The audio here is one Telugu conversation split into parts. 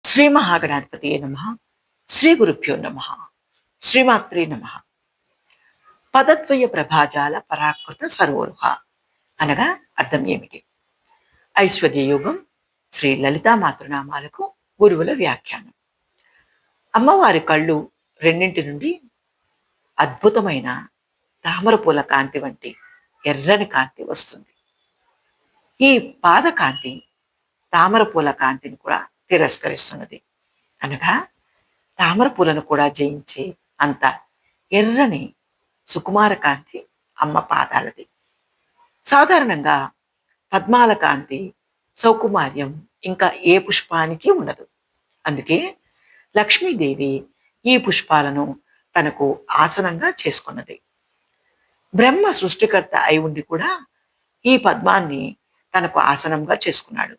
శ్రీ మహాగణాధిపతియే నమః. శ్రీ గురుభ్యో నమః. శ్రీమాత్రే నమః. పదద్వయ ప్రభాజాల పరాకృత సరోరుహ అనగా అర్థం ఏమిటి? ఐశ్వర్య యోగం శ్రీ లలితా మాతృనామాలకు గురువుల వ్యాఖ్యానం. అమ్మవారి కళ్ళు రెండింటి నుండి అద్భుతమైన తామర పూల కాంతి వంటి ఎర్రని కాంతి వస్తుంది. ఈ పాదకాంతి తామర పూల కాంతిని కూడా తిరస్కరిస్తున్నది. అనగా తామర పూలను కూడా జయించే అంత ఎర్రని సుకుమార కాంతి అమ్మ పాదాలది. సాధారణంగా పద్మాల కాంతి, సౌకుమార్యం ఇంకా ఏ పుష్పానికి ఉండదు. అందుకే లక్ష్మీదేవి ఈ పుష్పాలను తనకు ఆసనంగా చేసుకున్నది. బ్రహ్మ సృష్టికర్త అయి ఉండి కూడా ఈ పద్మాన్ని తనకు ఆసనంగా చేసుకున్నాడు.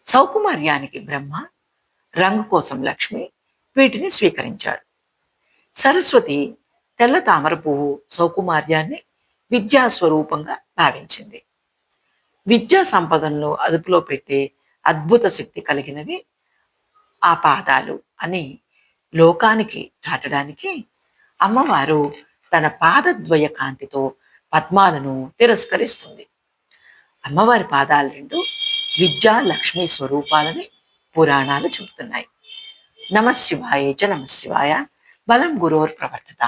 సౌకుమార్యానికి బ్రహ్మ, రంగు కోసం లక్ష్మి వీటిని స్వీకరించాడు. సరస్వతి తెల్ల తామర పువ్వు సౌకుమార్యాన్ని విద్యాస్వరూపంగా భావించింది. విద్యా సంపదలను అదుపులో పెట్టే అద్భుత శక్తి కలిగినవి ఆ పాదాలు అని లోకానికి చాటడానికి అమ్మవారు తన పాదద్వయ కాంతితో పద్మాలను తిరస్కరిస్తుంది. అమ్మవారి పాదాలు రెండు విద్యా లక్ష్మీ స్వరూపాలని పురాణాలు చెబుతున్నాయి. నమశివాయ చ నమశివాయ. బలం గురోర్ ప్రవర్తత.